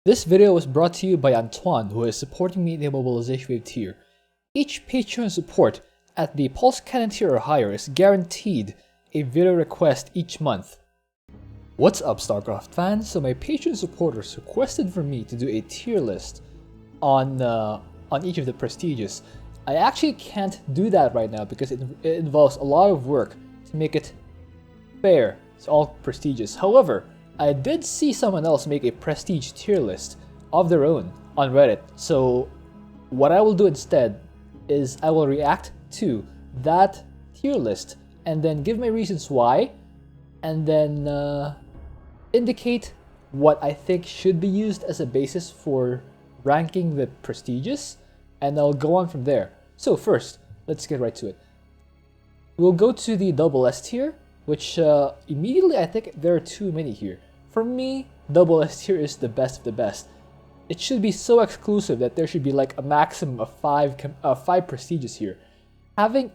This video was brought to you by Antoine, who is supporting me in the Mobilization Wave tier. Each Patreon support at the Pulse Cannon tier or higher is guaranteed a video request each month. What's up, StarCraft fans? So my Patreon supporters requested for me to do a tier list on each of the prestiges. I actually can't do that right now because it involves a lot of work to make it fair to all prestiges. However, I did see someone else make a prestige tier list of their own on Reddit. So what I will do instead is I will react to that tier list and then give my reasons why, and then indicate what I think should be used as a basis for ranking the prestiges, and I'll go on from there. So first, let's get right to it. We'll go to the double S tier, which immediately I think there are too many here. For me, double S tier is the best of the best. It should be so exclusive that there should be like a maximum of five prestiges here. Having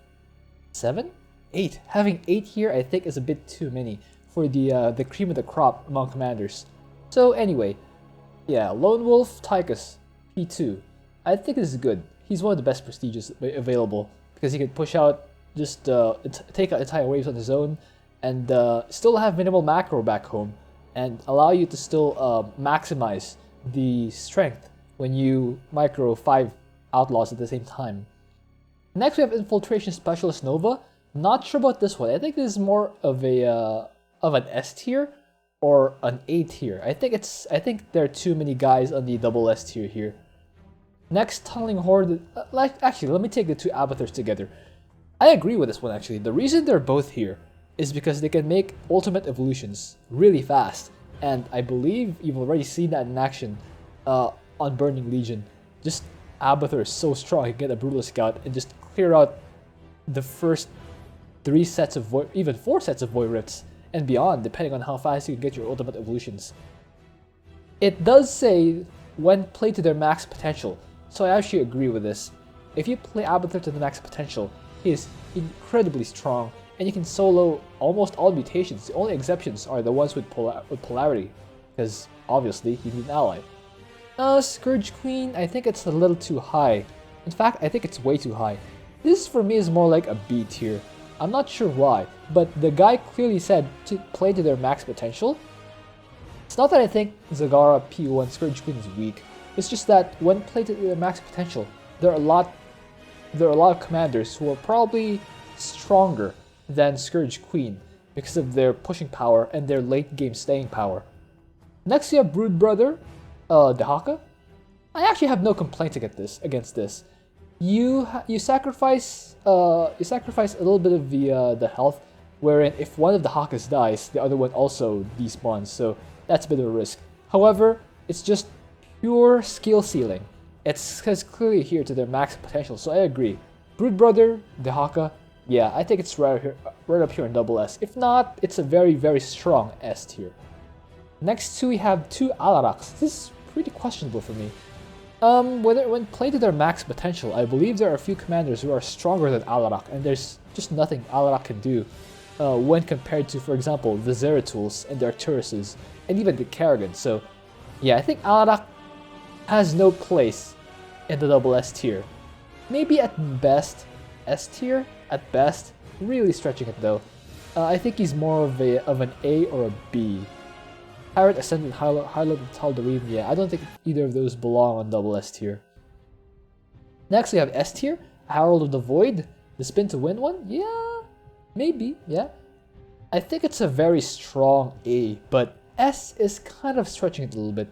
7? 8. Having 8 here I think is a bit too many for the cream of the crop among commanders. So anyway, yeah, Lone Wolf Tychus P2. I think this is good. He's one of the best prestiges available because he can push out, just take out entire waves on his own, and still have minimal macro back home, and allow you to still maximize the strength when you micro 5 outlaws at the same time. Next we have Infiltration Specialist Nova. Not sure about this one. I think this is more of an S tier or an A tier. I think there are too many guys on the double S tier here. Next, Tunneling Horde. Actually, let me take the two abathurs together. I agree with this one actually. The reason they're both here is because they can make ultimate evolutions really fast, and I believe you've already seen that in action on Burning Legion. Just Abathur is so strong, he can get a Brutal Scout and just clear out the first 3 sets of Void, even 4 sets of Void Rifts and beyond, depending on how fast you can get your ultimate evolutions. It does say when played to their max potential, so I actually agree with this. If you play Abathur to the max potential, he is incredibly strong, and you can solo almost all mutations. The only exceptions are the ones with polarity, because obviously you need an ally. Scourge Queen, I think it's a little too high. In fact, I think it's way too high. This for me is more like a B tier. I'm not sure why, but the guy clearly said to play to their max potential. It's not that I think Zagara P1 Scourge Queen is weak. It's just that when played to their max potential, there are a lot of commanders who are probably stronger than Scourge Queen because of their pushing power and their late game staying power. Next we have Brood Brother, Dehaka. I actually have no complaints against this. You sacrifice a little bit of the health, wherein if one of the Hakas dies, the other one also despawns, so that's a bit of a risk. However, it's just pure skill ceiling. It's clearly here to their max potential, so I agree. Brood Brother, Dehaka, yeah, I think it's right up here in double S. If not, it's a very, very strong S tier. Next we have 2 Alaraks. This is pretty questionable for me. When played to their max potential, I believe there are a few commanders who are stronger than Alarak, and there's just nothing Alarak can do when compared to, for example, the Zeratools and the Arcturuses, and even the Kerrigan. So yeah, I think Alarak has no place in the double S tier. Maybe at best S tier, at best, really stretching it though. I think he's more of an A or a B. Pirate Ascendant, Harlot, and Tal'Darim, yeah, I don't think either of those belong on double S tier. Next we have S tier, Herald of the Void, the Spin to Win one, yeah, maybe, yeah. I think it's a very strong A, but S is kind of stretching it a little bit.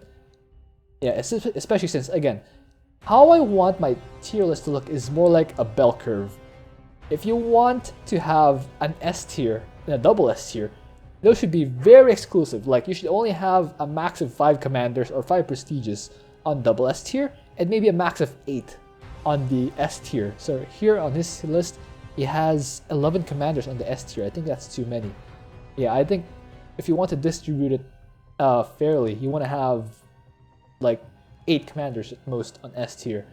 Yeah, especially since, again, how I want my tier list to look is more like a bell curve. If you want to have an S tier and a double S tier, those should be very exclusive. Like, you should only have a max of 5 commanders or 5 prestiges on double S tier, and maybe a max of 8 on the S tier. So here on this list, he has 11 commanders on the S tier. I think that's too many. Yeah, I think if you want to distribute it fairly, you want to have like 8 commanders at most on S tier.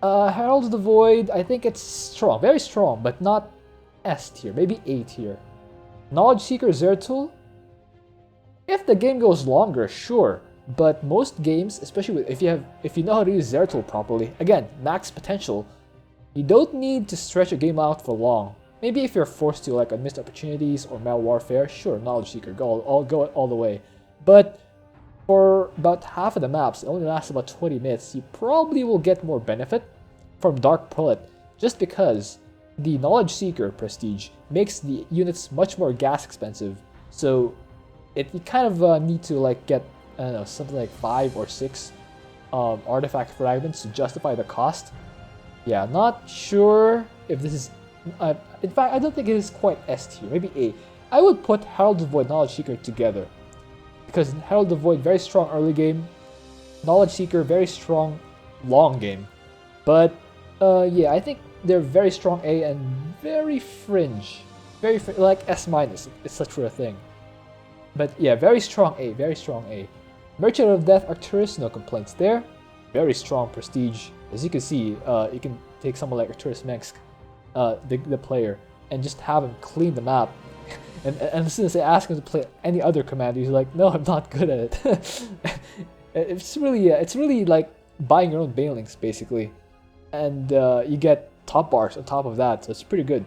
Herald of the Void, I think it's strong, very strong, but not S tier, maybe A tier. Knowledge Seeker Zeratul, if the game goes longer, sure, but most games, especially if you know how to use Zeratul properly, again, max potential, you don't need to stretch a game out for long. Maybe if you're forced to, like on missed opportunities or Mal Warfare, sure, Knowledge Seeker, go all the way. But for about half of the maps, it only lasts about 20 minutes, you probably will get more benefit from Dark Prelate, just because the Knowledge Seeker prestige makes the units much more gas expensive. So you kind of need to like get, I don't know, something like 5 or 6 artifact fragments to justify the cost. Yeah, not sure if this is... in fact, I don't think it is quite S tier, maybe A. I would put Herald of Void, Knowledge Seeker together. Because Herald of Void, very strong early game. Knowledge Seeker, very strong long game. But, yeah, I think they're very strong A and very fringe. Like S-, it's such a thing. But yeah, very strong A, very strong A. Merchant of Death, Arcturus, no complaints there. Very strong prestige. As you can see, you can take someone like Arcturus Mengsk, the player, and just have him clean the map. and as soon as they ask him to play any other commander, he's like, no, I'm not good at it. it's really like buying your own Banelings, basically. And you get top bars on top of that, so it's pretty good.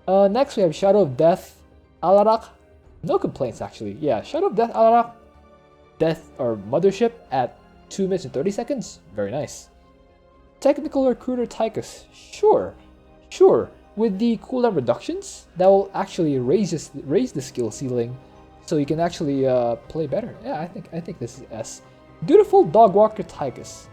Next we have Shadow of Death, Alarak. No complaints actually. Yeah, Shadow of Death, Alarak. Death or Mothership at 2 minutes and 30 seconds. Very nice. Technical Recruiter Tychus. Sure. With the cooldown reductions, that will actually raise the skill ceiling, so you can actually play better. Yeah, I think this is S. Dutiful Dogwalker Tychus.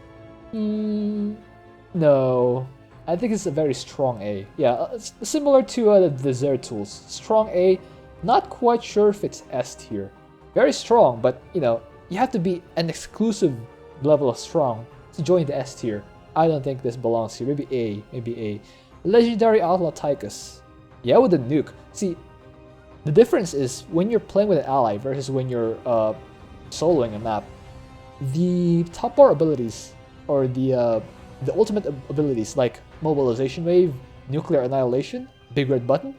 No. I think it's a very strong A. Yeah, it's similar to the Zeratools. Strong A. Not quite sure if it's S tier. Very strong, but you know, you have to be an exclusive level of strong to join the S tier. I don't think this belongs here. Maybe A. Legendary Outlaw Tychus. Yeah, with the nuke. See, the difference is when you're playing with an ally versus when you're soloing a map, the top bar abilities, or the ultimate abilities like Mobilization Wave, Nuclear Annihilation, Big Red Button,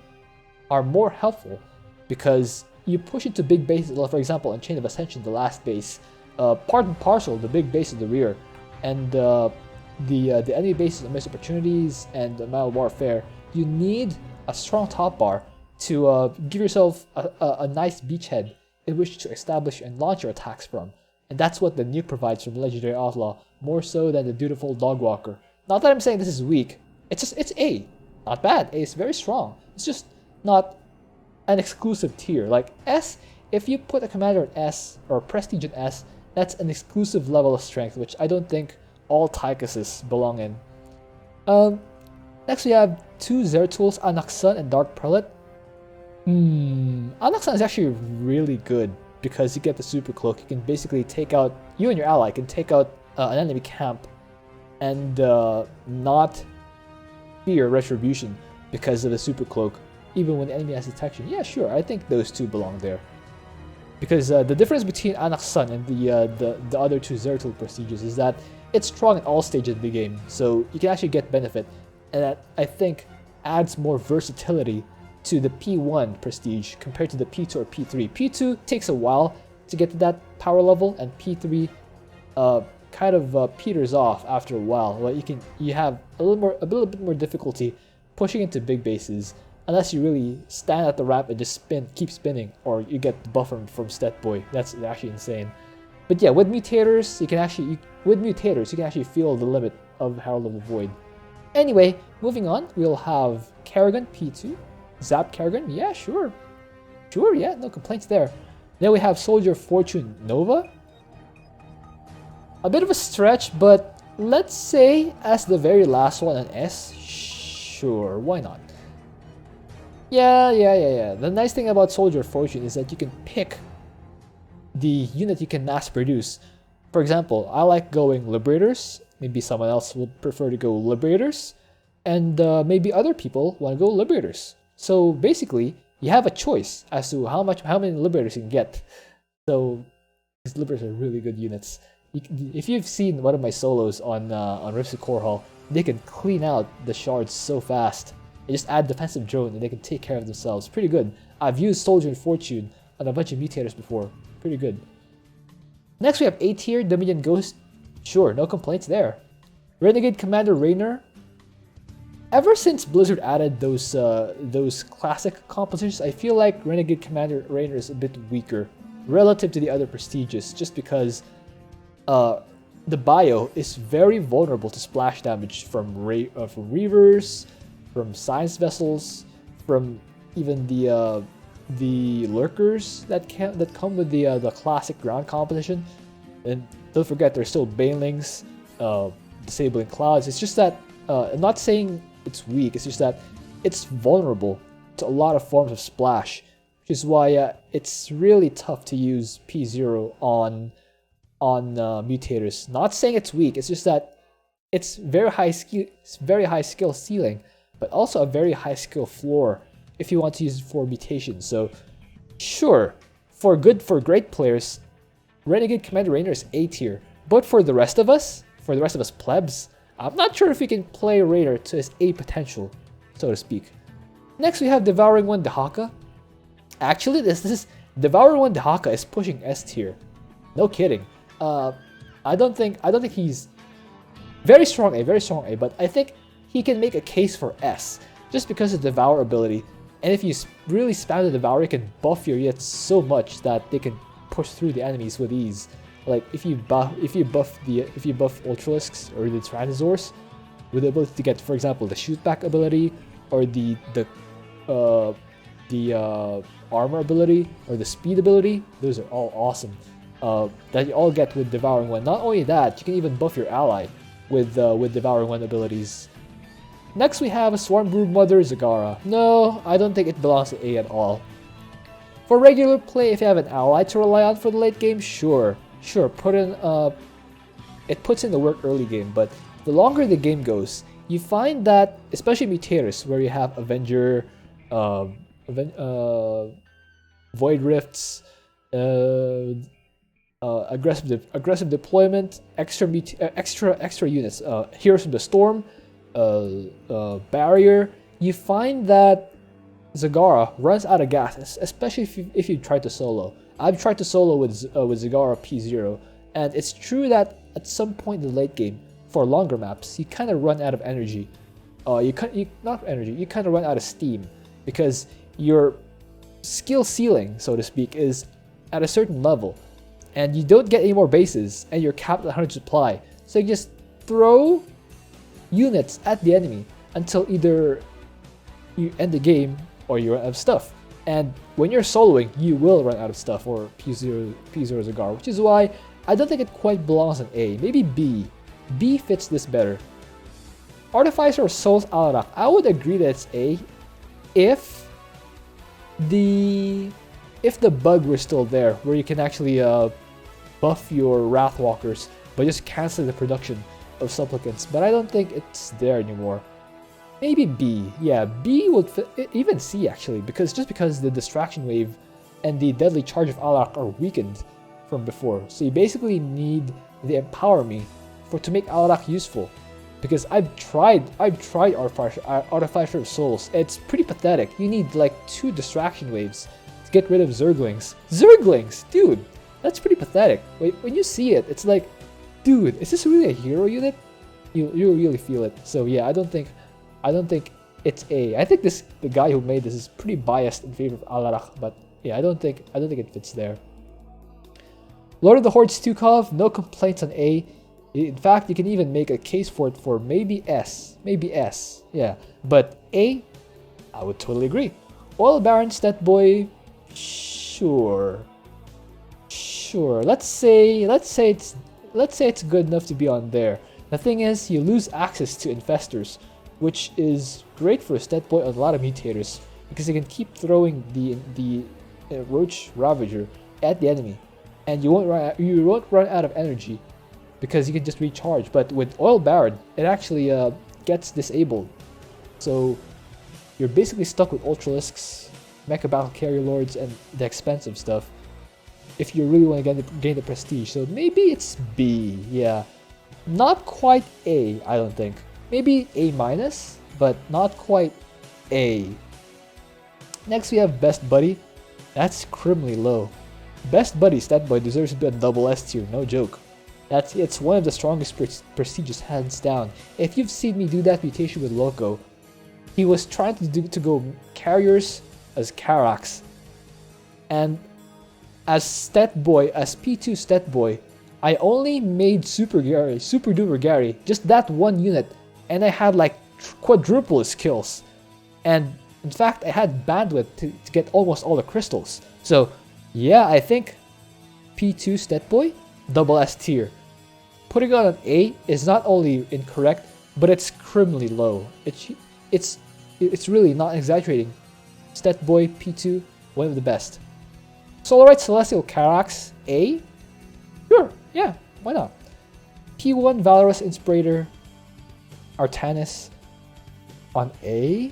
are more helpful because you push into big bases. For example, in Chain of Ascension, the last base, Part and Parcel, the big base in the rear, and the enemy bases of Missed Opportunities and Mal Warfare, you need a strong top bar to give yourself a nice beachhead in which to establish and launch your attacks from. And that's what the nuke provides from Legendary Outlaw, more so than the Dutiful Dogwalker. Not that I'm saying this is weak, it's A. Not bad, A is very strong. It's just not an exclusive tier. Like S, if you put a commander in S, or Prestige in S, that's an exclusive level of strength, which I don't think all Tychuses belong in. Next we have 2 Zeratools, Anaxun and Dark Prelate. Anaxun is actually really good because you get the Super Cloak. You can basically take out, you and your ally can take out an enemy camp and not fear Retribution because of the Super Cloak, even when the enemy has detection. Yeah, sure, I think those two belong there. Because the difference between Anaxun and the other 2 Zeratul prestiges is that it's strong in all stages of the game, so you can actually get benefit, and that, I think, adds more versatility to the P1 prestige compared to the P2 or P3. P2 takes a while to get to that power level, and P3 kind of peters off after a while. Well, you have a little bit more difficulty pushing into big bases unless you really stand at the ramp and just keep spinning, or you get the buffer from Stet Boy. That's actually insane. But yeah, with mutators, you can actually feel the limit of Herald of the Void. Anyway, moving on, we'll have Kerrigan P2, Zap Kerrigan. Yeah, sure, yeah, no complaints there. Then we have Soldier of Fortune Nova. A bit of a stretch, but let's say as the very last one, an S. Sure, why not? Yeah. The nice thing about Soldier of Fortune is that you can pick the unit you can mass produce. For example, I like going Liberators. Maybe someone else would prefer to go Liberators, and maybe other people want to go Liberators. So basically, you have a choice as to how many Liberators you can get. So these Liberators are really good units. If you've seen one of my solos on Ripsy Core Hall, they can clean out the shards so fast. They just add defensive drone and they can take care of themselves. Pretty good. I've used Soldier of Fortune on a bunch of mutators before. Pretty good. Next we have A tier, Dominion Ghost. Sure, no complaints there. Renegade Commander Raynor. Ever since Blizzard added those classic compositions, I feel like Renegade Commander Raynor is a bit weaker relative to the other prestiges, just because the bio is very vulnerable to splash damage from Reavers, from Science Vessels, from even the Lurkers that come with the classic ground composition. And don't forget, there's still Banelings, Disabling Clouds. It's just that I'm not saying it's weak. It's just that it's vulnerable to a lot of forms of splash, which is why it's really tough to use P0 on mutators. Not saying it's weak. It's just that it's very high skill ceiling, but also a very high skill floor if you want to use it for mutations. So sure, for great players, Renegade Commander Raynor is A tier. But for the rest of us plebs, I'm not sure if we can play Raynor to his A potential, so to speak. Next we have Devouring One Dehaka. Actually, this is Devouring One Dehaka is pushing S tier. No kidding. I don't think he's very strong A, but I think he can make a case for S just because of the Devour ability. And if you really spam the Devour, you can buff your units so much that they can push through the enemies with ease. Like if you buff Ultralisks or the Tyrannosaurs with the ability to get, for example, the shoot back ability or the armor ability or the speed ability, those are all awesome. That you all get with Devouring One. Not only that, you can even buff your ally with Devouring One abilities. Next we have a Swarm Brood Mother Zagara. No, I don't think it belongs to A at all. For regular play, if you have an ally to rely on for the late game, sure, put in it puts in the work early game, but the longer the game goes, you find that, especially Mutators, where you have Avenger, Void Rifts, aggressive deployment, extra units, Heroes from the Storm, Barrier, you find that Zagara runs out of gas, especially if you try to solo. I've tried to solo with Zagara P0, and it's true that at some point in the late game, for longer maps, you kind of run out of energy. You kind of run out of steam, because your skill ceiling, so to speak, is at a certain level, and you don't get any more bases, and you're capped at 100 supply. So you just throw units at the enemy until either you end the game or you run out of stuff. And when you're soloing, you will run out of stuff, or P0 Zagara, which is why I don't think it quite belongs in A. Maybe B. B fits this better. Artificer of Souls Alarak, I would agree that it's A if the bug were still there, where you can actually buff your Wrathwalkers by just canceling the production of Supplicants, but I don't think it's there anymore. Maybe B. Yeah, B would fit, even C actually, because the Distraction Wave and the Deadly Charge of Alarak are weakened from before. So you basically need the Empower Me to make Alarak useful. Because I've tried Artificer of Souls. It's pretty pathetic. You need like 2 Distraction Waves to get rid of Zerglings. Zerglings, dude, that's pretty pathetic. When you see it, it's like, dude, is this really a hero unit? You really feel it. So yeah, I don't think it's A. I think the guy who made this is pretty biased in favor of Alarak, but yeah, I don't think it fits there. Lord of the Horde Stukov, no complaints on A. In fact, you can even make a case for it for maybe S. Yeah, but A, I would totally agree. Oil Baron Stetboy, sure. Let's say it's good enough to be on there. The thing is, you lose access to Infestors, which is great for a Stetboy on a lot of mutators, because you can keep throwing the Roach Ravager at the enemy, and you won't run out of energy, because you can just recharge. But with Oil Baron, it actually gets disabled, so you're basically stuck with Ultralisks, Mecha Battle Carrier Lords, and the expensive stuff if you really want to gain the prestige. So maybe it's B. Yeah, not quite A, I don't think. Maybe A-, but not quite A. Next we have Best Buddy. That's criminally low. Best Buddy Stat Boy deserves to be a double S tier, no joke. It's one of the strongest prestigious, hands down. If you've seen me do that mutation with Loco, he was trying to go carriers as Carax. And as Stat Boy, as P2 Stat Boy, I only made Super Duper Gary, just that one unit, and I had like quadruple his kills. And in fact, I had bandwidth to get almost all the crystals. So yeah, I think P2 Stat Boy, double S tier. Putting on an A is not only incorrect, but it's criminally low. It's really not exaggerating. Stat Boy P2, one of the best. Solarite Celestial Carax, A? Sure, yeah, why not? P1 Valorous Inspirator Artanis on A?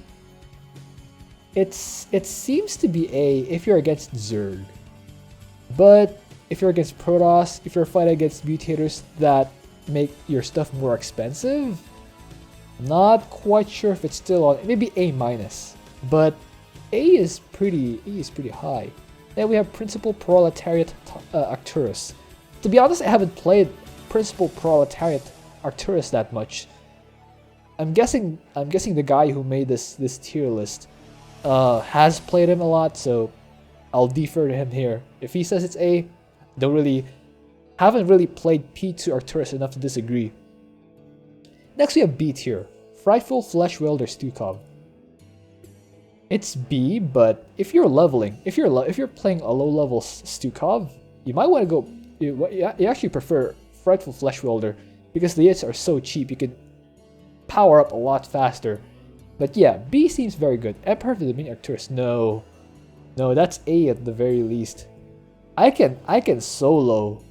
It seems to be A if you're against Zerg. But if you're against Protoss, if you're fighting against mutators that make your stuff more expensive, not quite sure if it's still on. Maybe A minus, but A is pretty high. Then we have Principal Proletariat Arcturus. To be honest, I haven't played Principal Proletariat Arcturus that much. I'm guessing the guy who made this tier list has played him a lot, so I'll defer to him here. If he says it's A, haven't really played P2 Arcturus enough to disagree. Next we have B tier, Frightful Flesh Welder Stukov. It's B, but if you're leveling, if you're playing a low level Stukov, you might want to go. You actually prefer Frightful Flesh Welder because the hits are so cheap. You can power up a lot faster. But yeah, B seems very good. Emperor of the Dominion Arcturus, no, that's A at the very least. I can solo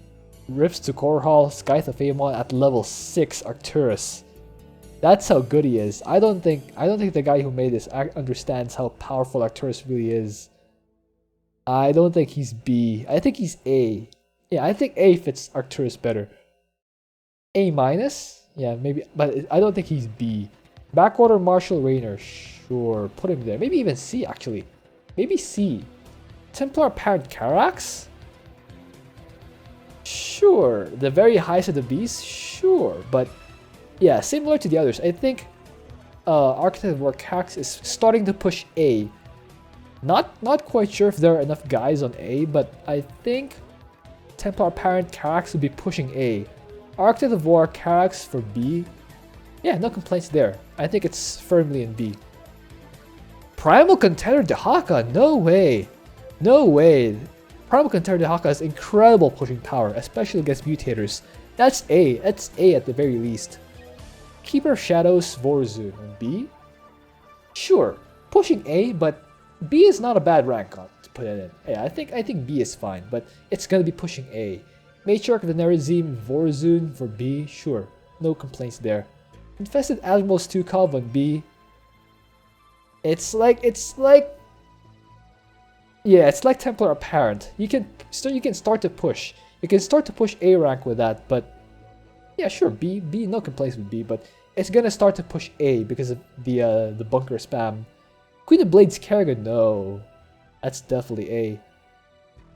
Rips to Korhal, Scythe of Amon at level 6 Arcturus. That's how good he is. I don't think the guy who made this understands how powerful Arcturus really is. I don't think he's B. I think he's A. Yeah, I think A fits Arcturus better. A minus? Yeah, maybe, but I don't think he's B. Backwater Marshal Raynor, sure, put him there. Maybe even C actually. Maybe C. Templar Parent Carax? Sure. The very highest of the beasts? Sure, but yeah, similar to the others. I think Architect of War Carax is starting to push A. Not quite sure if there are enough guys on A, but I think Templar Parent Carax will be pushing A. Architect of War Carax for B. Yeah, no complaints there. I think it's firmly in B. Primal Contender Dehaka? No way. No way. Primal Contender Dehaka has incredible pushing power, especially against mutators. That's A. That's A at the very least. Keeper of Shadows Vorzun. B? Sure. Pushing A, but B is not a bad rank to put it in. Yeah, I think B is fine, but it's gonna be pushing A. Matriarch of the Nerazim Vorzun for B. Sure. No complaints there. Infested Admiral Stukov on B. It's like Templar Apparent. You can start to push. You can start to push A rank with that, but yeah, sure, B, no complaints with B, but it's gonna start to push A because of the bunker spam. Queen of Blades Kerrigan, no. That's definitely A.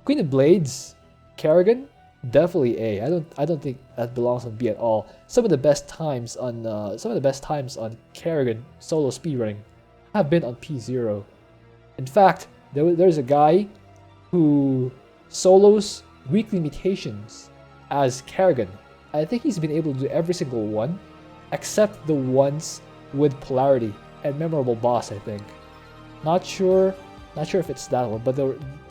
Queen of Blades Kerrigan? Definitely A. I don't think that belongs on B at all. Some of the best times on Kerrigan solo speedrunning have been on P0. In fact, there's a guy who solos weekly mutations as Kerrigan. I think he's been able to do every single one except the ones with polarity and memorable boss, I think. Not sure if it's that one, but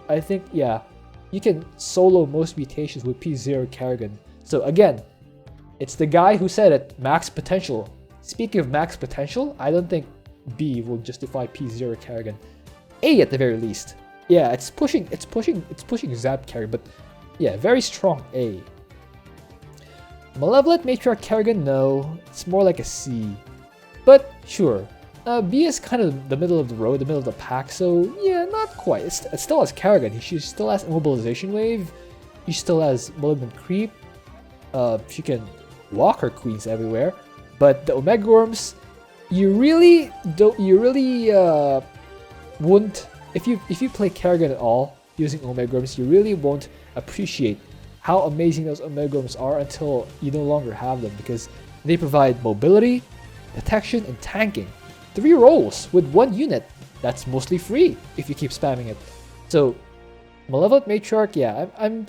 I think, yeah, you can solo most mutations with P0 Kerrigan. So again, it's the guy who said it, max potential. Speaking of max potential, I don't think B will justify P0 Kerrigan. A at the very least. Yeah, it's pushing Zap Kerrigan, but yeah, very strong A. Malevolent Matriarch Kerrigan, no. It's more like a C. But sure. B is kind of the middle of the road, the middle of the pack, so yeah, not quite. It still has Kerrigan. She still has Immobilization Wave. She still has Malignant Creep. She can walk her queens everywhere. But the Omega Worms, you really wouldn't, if you play Kerrigan at all using Omega Worms, you really won't appreciate how amazing those Omega Worms are until you no longer have them, because they provide mobility, detection, and tanking. 3 roles with 1 unit. That's mostly free if you keep spamming it. So, Malevolent Matriarch, yeah, I'm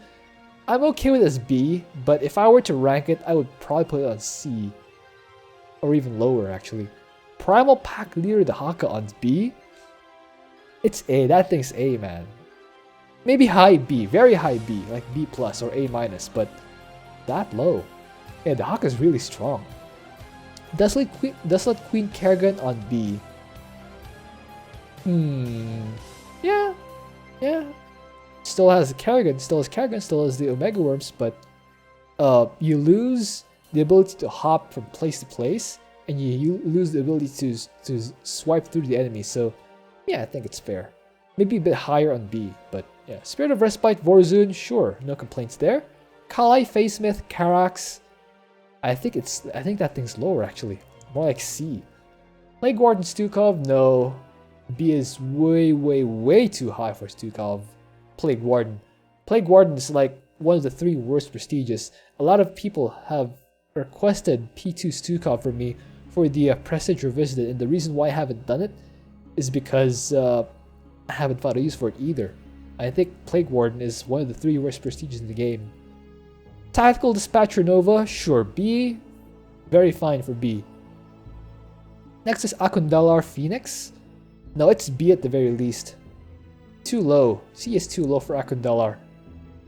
okay with this B, but if I were to rank it, I would probably put it on C. Or even lower, actually. Primal Pack Leader Dahaka on B? It's A, that thing's A, man. Maybe high B, very high B, like B plus or A minus, but that low. Yeah, Dahaka's really strong. Desolate Queen Kerrigan on B. Yeah. Still has Kerrigan, still has the Omega Worms, but you lose the ability to hop from place to place, and you lose the ability to swipe through the enemy. So yeah, I think it's fair. Maybe a bit higher on B, but yeah. Spirit of Respite, Vorzun, sure, no complaints there. Kalai, Facemith, Karax. I think that thing's lower actually. More like C. Plague Warden Stukov, no. B is way too high for Stukov. Plague Warden. Plague Warden is like one of the 3 worst prestiges. A lot of people have requested P2 Stukov for me for the Prestige Revisited, and the reason why I haven't done it is because I haven't found a use for it either. I think Plague Warden is one of the 3 worst prestiges in the game. Tactical Dispatcher Nova, sure, B. Very fine for B. Next is Akundalar Phoenix. No, it's B at the very least. Too low. C is too low for Akundalar.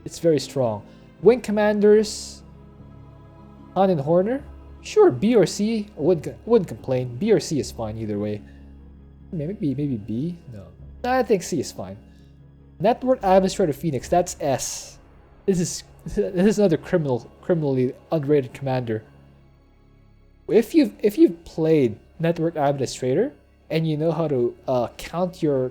It's very strong. Wing Commanders. Han and Horner. Sure, B or C. I wouldn't complain. B or C is fine either way. Maybe B? No. I think C is fine. Network Administrator Phoenix, that's S. This is another criminally underrated commander. If you've played Network Administrator and you know how to count your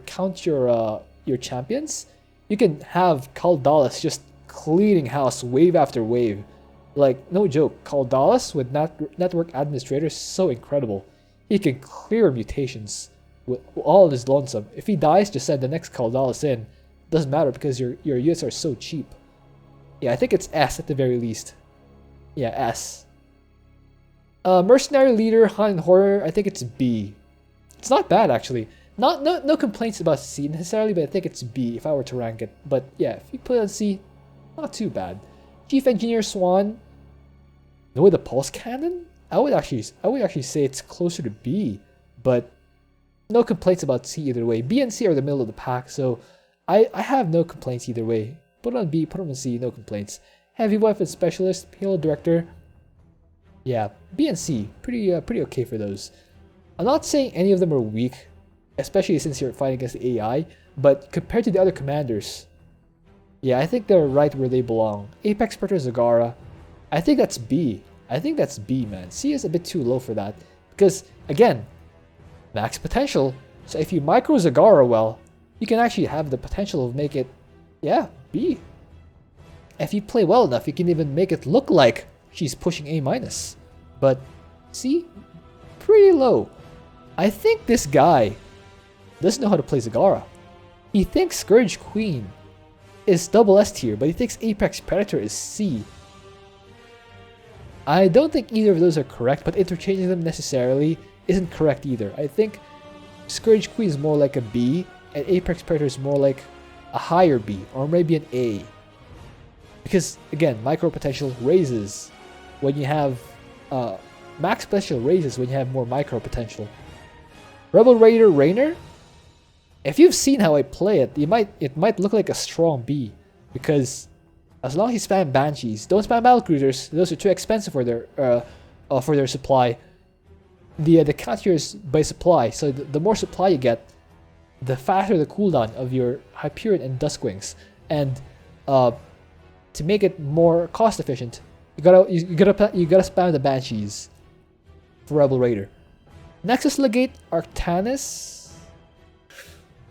champions, you can have Kaldalis just cleaning house wave after wave. Like, no joke, Kaldalis with Network Administrator is so incredible. He can clear mutations with all his lonesome. If he dies, just send the next Kaldalis in. Doesn't matter because your units are so cheap. Yeah, I think it's S at the very least. Yeah, S. Mercenary Leader, Han and Horror, I think it's B. It's not bad actually. No complaints about C necessarily, but I think it's B if I were to rank it. But yeah, if you put it on C, not too bad. Chief Engineer Swan. No, with the Pulse Cannon? I would actually say it's closer to B, but no complaints about C either way. B and C are the middle of the pack, so I have no complaints either way. Put it on B, put it on C, no complaints. Heavy Weapon Specialist, Payload Director. Yeah, B and C, pretty okay for those. I'm not saying any of them are weak, especially since you're fighting against the AI, but compared to the other commanders, yeah, I think they're right where they belong. Apex Predator Zagara, I think that's B. I think that's B, man. C is a bit too low for that, because again, max potential. So if you micro Zagara well, you can actually have the potential of make it, yeah, B. If you play well enough, you can even make it look like she's pushing A minus. But C, pretty low. I think this guy doesn't know how to play Zagara. He thinks Scourge Queen is double S tier, but he thinks Apex Predator is C. I don't think either of those are correct, but interchanging them necessarily isn't correct either. I think Scourge Queen is more like a B, and Apex Predator is more like a higher B, or maybe an A. Because, again, micro potential raises when you have... max potential raises when you have more micro potential. Rebel Raider Rainer? If you've seen how I play it, it might look like a strong B, because as long as you spam Banshees, don't spam Battlecruisers, those are too expensive for their supply. The counter is by supply, so the more supply you get, the faster the cooldown of your Hyperion and Duskwings. And to make it more cost efficient, you gotta spam the Banshees for Rebel Raider. Nexus Legate Arctanus.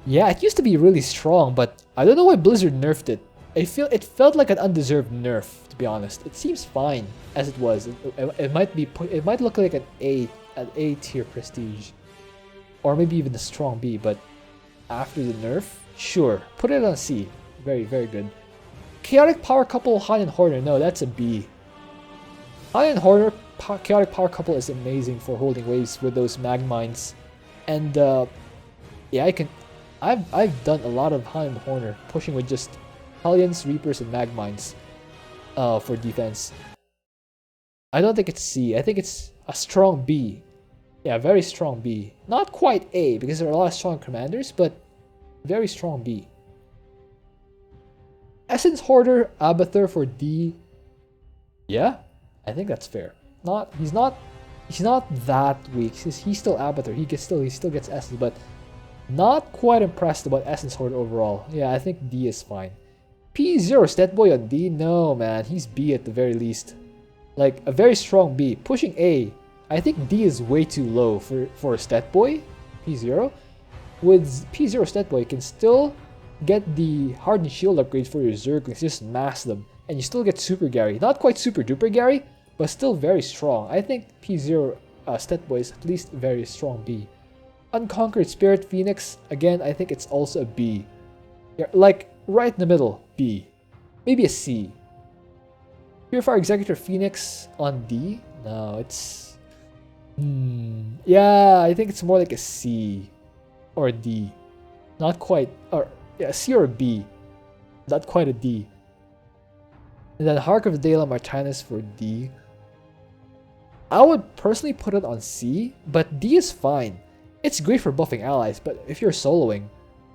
Yeah, it used to be really strong, but I don't know why Blizzard nerfed it. It felt like an undeserved nerf, to be honest. It seems fine as it was. It might look like an A tier prestige, or maybe even a strong B. But after the nerf, sure, put it on C. Very good. Chaotic Power Couple, Hylian Horner, no, that's a B. Hylian Horner, Chaotic Power Couple is amazing for holding waves with those Magmines. And yeah, I've done a lot of Hylian Horner, pushing with just Hellions, Reapers, and Magmines for defense. I don't think it's C, I think it's a strong B. Yeah, very strong B. Not quite A, because there are a lot of strong commanders, but very strong B. Essence Hoarder, Abathur for D. Yeah, I think that's fair. He's not that weak. He's still Abathur. He still gets Essence, but not quite impressed about Essence Hoarder overall. Yeah, I think D is fine. P0 Stat Boy on D? No, man. He's B at the very least. Like, a very strong B. Pushing A. I think D is way too low for a Stat Boy. P0. With P0 Stat Boy, you can still get the Hardened Shield upgrades for your Zerglings. Just mass them. And you still get Super Gary. Not quite Super Duper Gary, but still very strong. I think P0 Stat Boy is at least very strong B. Unconquered Spirit Phoenix. Again, I think it's also a B. Yeah, like, right in the middle. B. Maybe a C. Purifier Executor Phoenix on D? No, it's... yeah, I think it's more like a C. Or a D. Not quite... Or, yeah, a C or a B. Not quite a D. And then Hark of Dela Martinez for D. I would personally put it on C, but D is fine. It's great for buffing allies, but if you're soloing,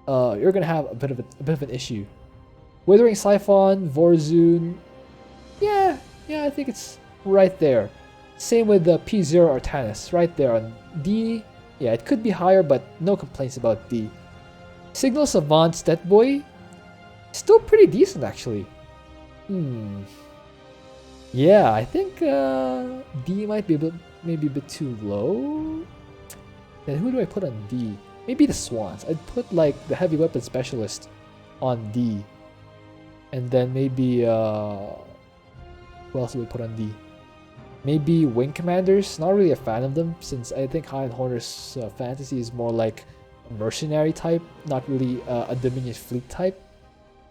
you're gonna have a bit of an issue. Withering Siphon, Vorzoon, yeah, I think it's right there. Same with the P0 Artanis, right there on D. Yeah, it could be higher, but no complaints about D. Signal Savant Stat Boy, still pretty decent actually. Yeah, I think D might be maybe a bit too low. Then who do I put on D? Maybe the Swans. I'd put like the Heavy Weapon Specialist on D. And then maybe who else would we put on D? Maybe Wing Commanders. Not really a fan of them, since I think Hylian Horner's fantasy is more like a mercenary type, not really a Dominion fleet type.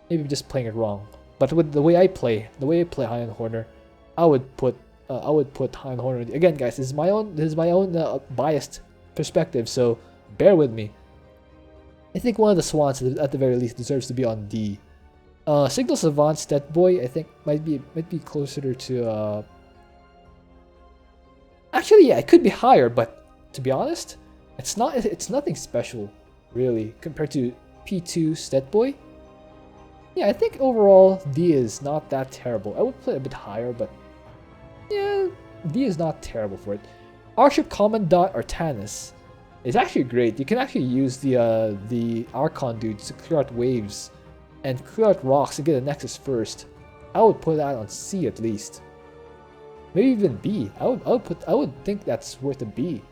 Maybe I'm just playing it wrong. But with the way I play Hylian Horner, I would put Hylian Horner. Again, guys, this is my own biased perspective, so bear with me. I think one of the Swans at the very least deserves to be on D. Signal Savant Stat Boy, I think might be closer to actually, yeah, it could be higher, but to be honest, it's nothing special really compared to P2 Stat Boy. Yeah, I think overall D is not that terrible. I would play a bit higher, but yeah, D is not terrible for it. Archship Commandant Artanis is actually great. You can actually use the Archon dudes to clear out waves and clear out rocks and get a Nexus first. I would put that on C at least. Maybe even B. I would think that's worth a B,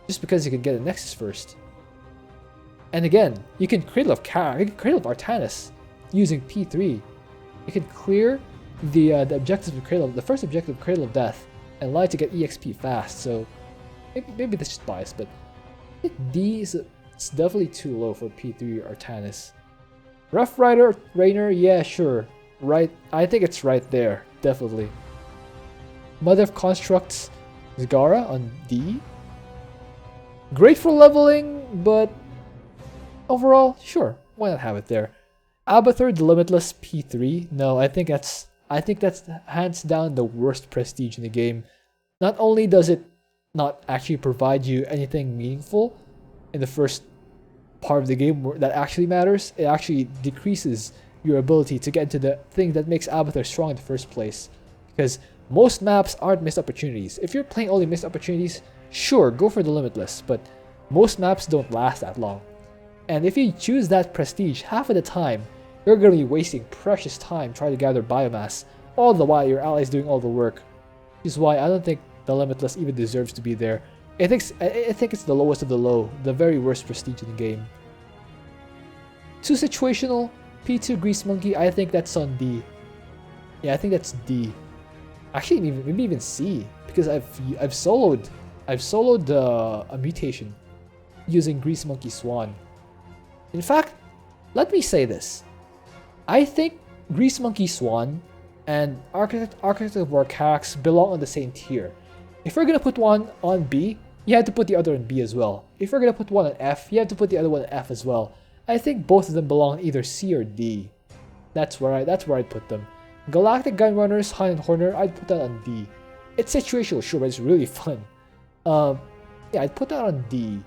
just because you can get a Nexus first. And again, you can Cradle of Artanis using P3. You can clear the objective of Cradle, the first objective of Cradle of Death, and lie to get EXP fast. So maybe that's just biased, but I think D is definitely too low for P3 Artanis. Rough Rider Rainer, yeah, sure, right. I think it's right there, definitely. Mother of Constructs Zagara on D. Great for leveling, but overall, sure, why not have it there? Abathur the Limitless P3. No, I think that's hands down the worst prestige in the game. Not only does it not actually provide you anything meaningful in the first part of the game that actually matters, it actually decreases your ability to get into the thing that makes Abathur strong in the first place. Because most maps aren't missed opportunities. If you're playing only missed opportunities, sure, go for the Limitless, but most maps don't last that long. And if you choose that prestige, half of the time, you're going to be wasting precious time trying to gather biomass, all the while your ally is doing all the work. Which is why I don't think the Limitless even deserves to be there. I think it's the lowest of the low, the very worst prestige in the game. Too situational, P2 Grease Monkey, I think that's on D. Yeah, I think that's D. Actually, maybe even C, because I've soloed a mutation using Grease Monkey Swan. In fact, let me say this. I think Grease Monkey Swan and Architect of War Carax belong on the same tier. If you're gonna put one on B, you have to put the other on B as well. If you're gonna put one on F, you have to put the other one on F as well. I think both of them belong on either C or D. That's where I'd put them. Galactic Gunrunners, Han and Horner, I'd put that on D. It's situational, sure, but it's really fun. Yeah, I'd put that on D.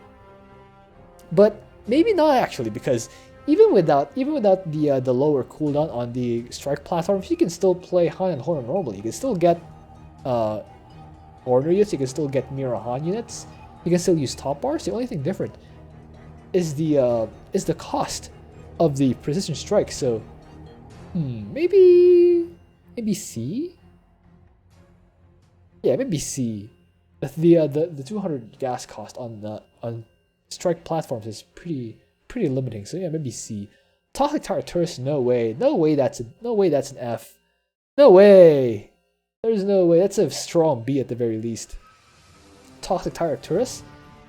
But maybe not actually, because even without the lower cooldown on the strike platforms, you can still play Han and Horner normally. You can still get Horner units, you can still get Mira Han units, you can still use top bars. The only thing different is the cost of the precision strike. So maybe C? Yeah, maybe C. The 200 gas cost on strike platforms is pretty limiting. So yeah, maybe C. Toxic Tyrannus, no way that's an F. No way. There's no way. That's a strong B at the very least. Toxic Tyrannus,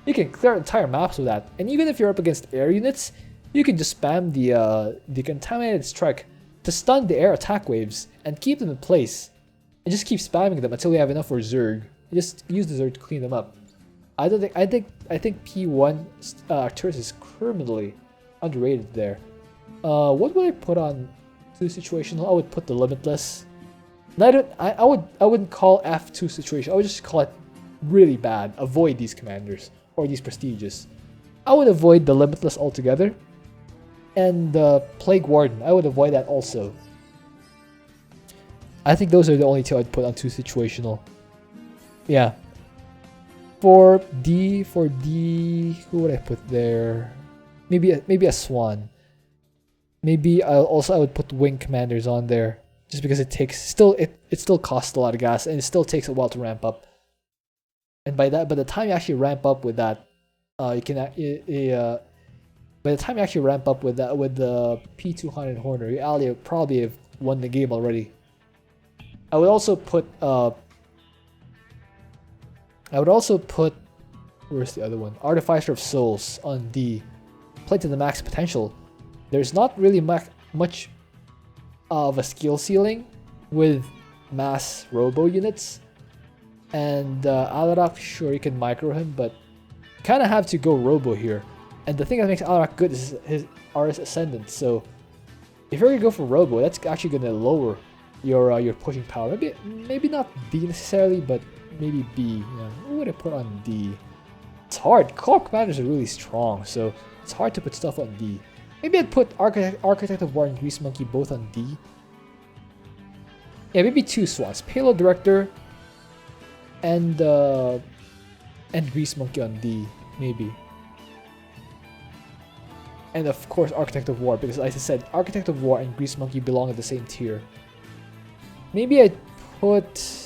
you can clear entire maps with that. And even if you're up against air units, you can just spam the contaminated strike to stun the air attack waves and keep them in place. And just keep spamming them until you have enough for Zerg. You just use the Zerg to clean them up. I think P1 Arcturus is criminally underrated there. What would I put on two situational? I would put the Limitless. I wouldn't call F2 situation. I would just call it really bad. Avoid these commanders or these prestiges. I would avoid the Limitless altogether. And the Plague Warden, I would avoid that also. I think those are the only two I'd put on two situational. Yeah. For D, who would I put there? Maybe a Swan. Maybe I would put Wing Commanders on there, just because it still costs a lot of gas and it still takes a while to ramp up. And by the time you actually ramp up with that, by the time you actually ramp up with the P200 Horner, you probably have won the game already. I would also put where's the other one? Artificer of Souls on D. Play to the max potential. There's not really much of a skill ceiling with mass robo units. And Alarak, sure, you can micro him, but you kind of have to go robo here. And the thing that makes Alarak good is his RS Ascendant. So if you're gonna go for robo, that's actually gonna lower your pushing power. Maybe not D necessarily, but maybe B. Yeah. What would I put on D? It's hard. Core commanders are really strong, so it's hard to put stuff on D. Maybe I'd put Architect of War and Grease Monkey both on D. Yeah, maybe two Swans. Payload Director and Grease Monkey on D, maybe. And of course Architect of War, because as I said, Architect of War and Grease Monkey belong in the same tier. Maybe I'd put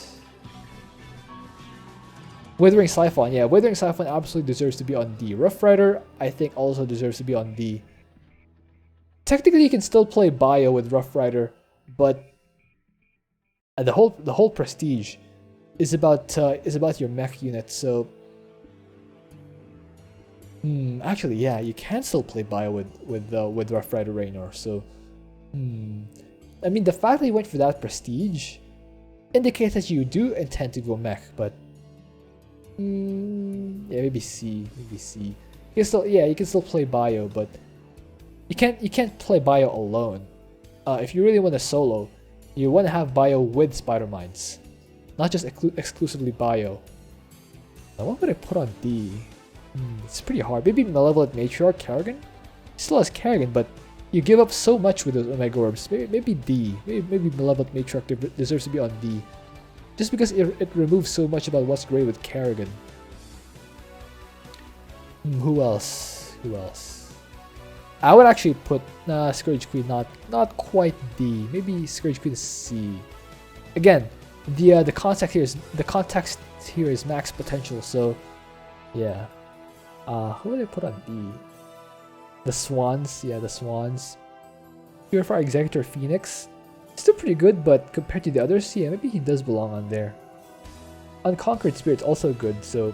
Withering Siphon. Yeah, Withering Siphon absolutely deserves to be on D. Rough Rider, I think, also deserves to be on D. Technically, you can still play Bio with Rough Rider, but the whole prestige is about your mech unit. So, actually, yeah, you can still play Bio with Rough Rider Raynor. So, I mean, the fact that you went for that prestige indicates that you do intend to go mech, but yeah, maybe C. You can still play Bio, but you can't play Bio alone. If you really want to solo, you want to have Bio with Spider Mines, not just exclusively Bio. Now, what would I put on D? It's pretty hard. Maybe Malevolent Matriarch Kerrigan? Still has Kerrigan, but you give up so much with those Omega Orbs. Maybe D. Maybe Malevolent Matriarch deserves to be on D. Just because it removes so much about what's great with Kerrigan. Who else? I would actually put Scourge Queen not quite D. Maybe Scourge Queen is C. Again, the context here is max potential. So yeah. Who would I put on D? The Swans. Yeah, the Swans. Purifier Executor Phoenix. Still pretty good, but compared to the others, yeah, maybe he does belong on there. Unconquered Spirit's also good, so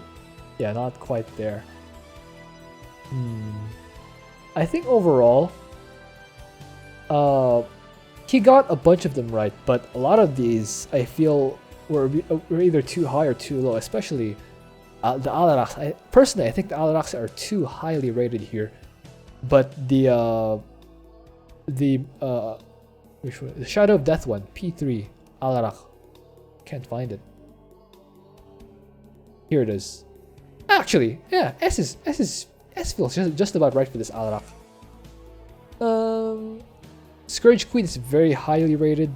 yeah, not quite there. I think overall, he got a bunch of them right, but a lot of these I feel were either too high or too low, especially the Alarak. Personally, I think the Alarax are too highly rated here, but the Shadow of Death one, P3 Alarak, can't find it. Here it is. Actually, yeah, S feels just about right for this Alarak. Scourge Queen is very highly rated.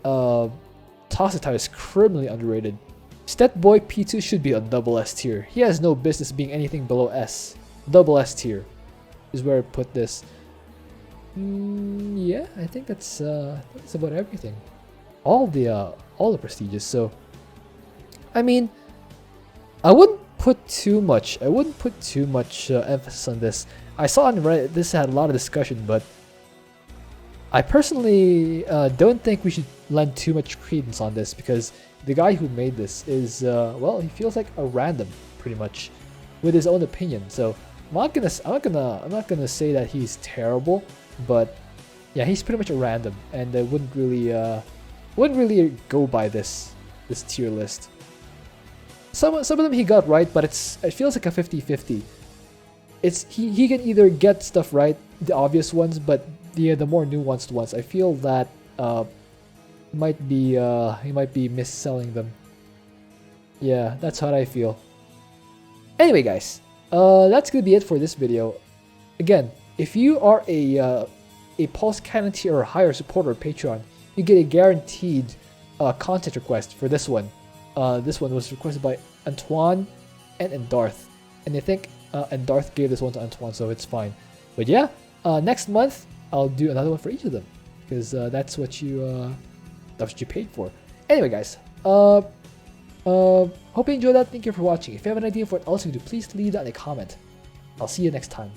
Toxotai is criminally underrated. Stet Boy P2 should be a double S tier. He has no business being anything below S. Double S tier is where I put this. Yeah, I think that's about everything. All the prestiges. So, I mean, I wouldn't put too much emphasis on this. I saw on Reddit this had a lot of discussion, but I personally don't think we should lend too much credence on this, because the guy who made this is well, he feels like a random pretty much with his own opinion. So I'm not gonna say that he's terrible, but yeah, he's pretty much a random, and I wouldn't really go by this tier list. Some of them he got right, but it feels like a 50-50. He can either get stuff right, the obvious ones, but the more nuanced ones, I feel that he might be misselling them. Yeah, that's how I feel. Anyway, guys, that's gonna be it for this video. Again, if you are a Pulse Canon tier or higher supporter of Patreon, you get a guaranteed content request for this one. This one was requested by Antoine and Endarth, and I think Endarth gave this one to Antoine, so it's fine. But yeah, next month I'll do another one for each of them, because that's what you paid for. Anyway, guys, hope you enjoyed that. Thank you for watching. If you have an idea for what else you do, please leave that in a comment. I'll see you next time.